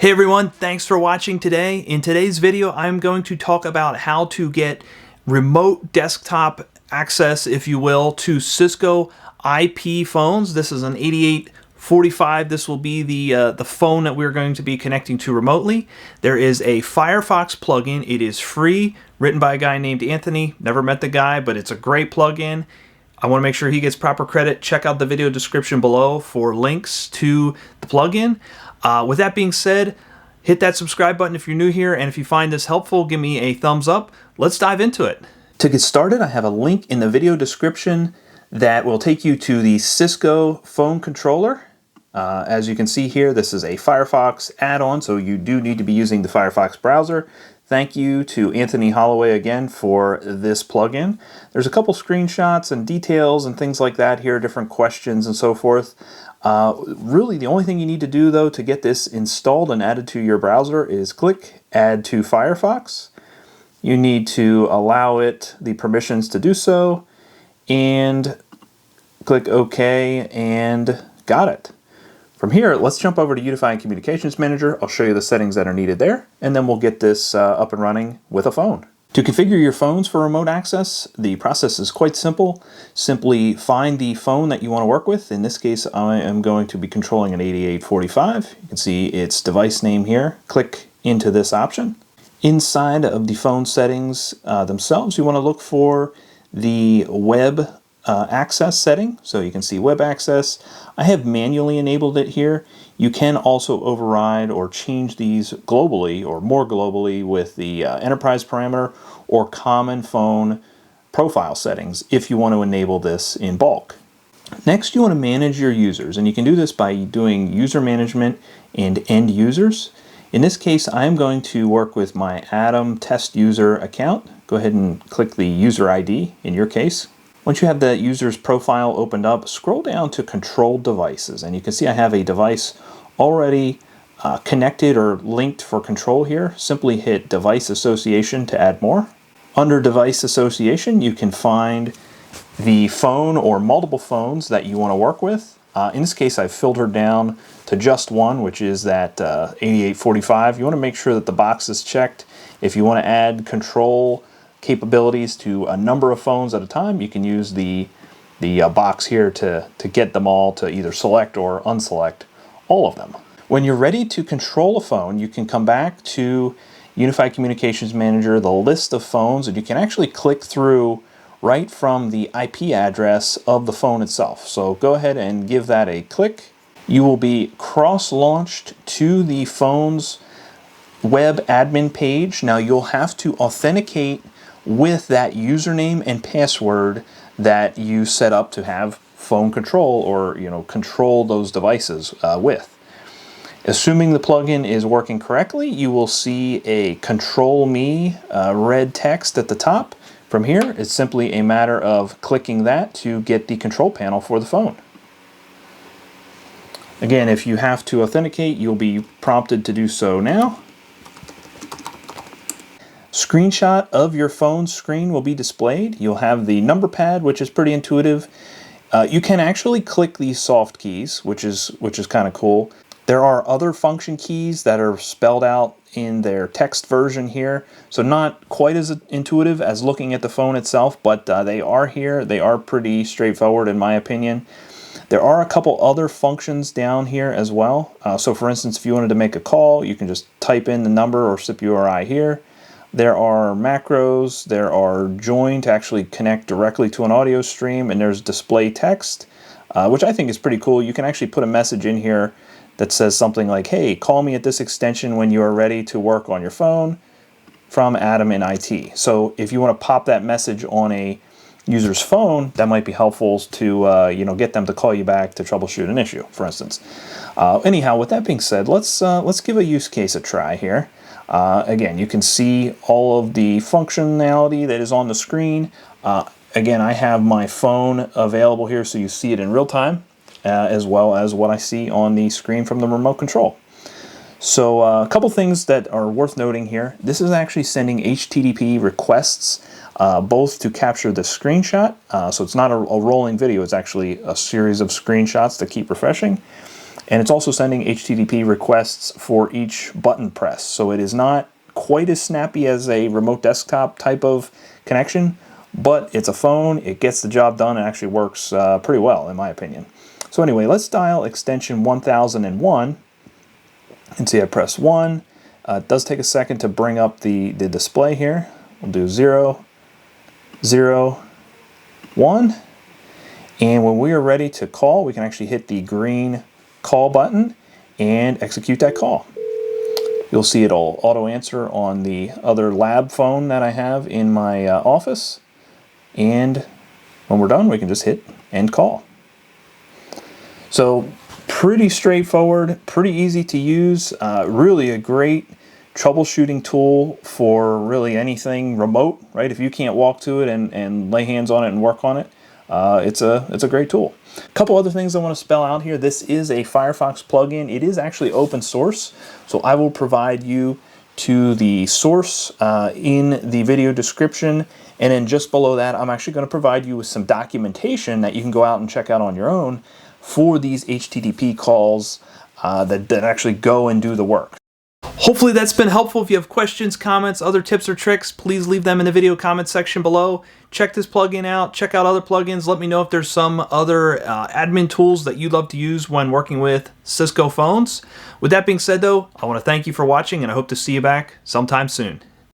Hey everyone, thanks for watching today. In today's video, I'm going to talk about how to get remote desktop access, if you will, to Cisco IP phones. This is an 8845. This will be the phone that we're going to be connecting to remotely. There is a Firefox plugin. It is free, written by a guy named Anthony. Never met the guy, but it's a great plugin. I want to make sure he gets proper credit. Check out the video description below for links to the plugin. With that being said, hit that subscribe button if you're new here, and if you find this helpful, give me a thumbs up. Let's dive into it. To get started, I have a link in the video description that will take you to the Cisco phone controller. As you can see here, this is a Firefox add-on, so you do need to be using the Firefox browser. Thank you to Anthony Holloway again for this plugin. There's a couple screenshots and details and things like that here, different questions and so forth. Really, the only thing you need to do, though, to get this installed and added to your browser is click Add to Firefox. You need to allow it the permissions to do so, and click OK, and got it. From here, let's jump over to Unified Communications Manager. I'll show you the settings that are needed there, and then we'll get this up and running with a phone. To configure your phones for remote access, the process is quite simple. Simply find the phone that you want to work with. In this case, I am going to be controlling an 8845. You can see its device name here. Click into this option. Inside of the phone settings themselves, you want to look for the web access setting. So you can see web access. I have manually enabled it here. You can also override or change these globally or more globally with the enterprise parameter or common phone profile settings if you want to enable this in bulk. Next, you want to manage your users, and you can do this by doing user management and end users. In this case, I'm going to work with my Atom test user account. Go ahead and click the user ID in your case. Once you have that user's profile opened up, scroll down to controlled devices, and you can see I have a device already connected or linked for control here. Simply hit device association to add more. Under device association, you can find the phone or multiple phones that you want to work with. In this case, I've filtered down to just one, which is that 8845. You want to make sure that the box is checked. If you want to add control capabilities to a number of phones at a time, you can use the box here to get them all to either select or unselect all of them. When you're ready to control a phone, you can come back to Unified Communications Manager, the list of phones, and you can actually click through right from the IP address of the phone itself. So go ahead and give that a click. You will be cross-launched to the phone's web admin page. Now you'll have to authenticate with that username and password that you set up to have phone control or control those devices with. Assuming the plugin is working correctly, you will see a Control Me red text at the top. From here, it's simply a matter of clicking that to get the control panel for the phone. Again, if you have to authenticate, you'll be prompted to do so now. Screenshot of your phone screen will be displayed. You'll have the number pad, which is pretty intuitive. You can actually click these soft keys, which is kind of cool. There are other function keys that are spelled out in their text version here, so not quite as intuitive as looking at the phone itself, but they are here. They are pretty straightforward in my opinion. There are a couple other functions down here as well. So for instance, if you wanted to make a call, you can just type in the number or SIP URI here. There are macros, there are join to actually connect directly to an audio stream, and there's display text, which I think is pretty cool. You can actually put a message in here that says something like, hey, call me at this extension when you are ready to work on your phone from Adam in IT. So if you want to pop that message on a user's phone, that might be helpful to get them to call you back to troubleshoot an issue, for instance. Anyhow, with that being said, let's give a use case a try here. Again, you can see all of the functionality that is on the screen. Again, I have my phone available here so you see it in real time, as well as what I see on the screen from the remote control. So a couple things that are worth noting here. This is actually sending HTTP requests both to capture the screenshot. So it's not a rolling video, it's actually a series of screenshots to keep refreshing. And it's also sending HTTP requests for each button press. So it is not quite as snappy as a remote desktop type of connection, but it's a phone, it gets the job done, and actually works pretty well in my opinion. So anyway, let's dial extension 1001 and see I press 1. It does take a second to bring up the display here. We'll do 0, 0, 1. And when we are ready to call, we can actually hit the green call button and execute that call. You'll see it'll auto answer on the other lab phone that I have in my office. And when we're done, we can just hit end call. So pretty straightforward, pretty easy to use, really a great troubleshooting tool for really anything remote, right? If you can't walk to it and lay hands on it and work on it, it's a great tool. A couple other things I want to spell out here. This is a Firefox plugin. It is actually open source, so I will provide you to the source in the video description, and then just below that I'm actually going to provide you with some documentation that you can go out and check out on your own for these HTTP calls that actually go and do the work. Hopefully that's been helpful. If you have questions, comments, other tips or tricks, please leave them in the video comment section below. Check this plugin out, check out other plugins. Let me know if there's some other admin tools that you'd love to use when working with Cisco phones. With that being said though, I want to thank you for watching and I hope to see you back sometime soon.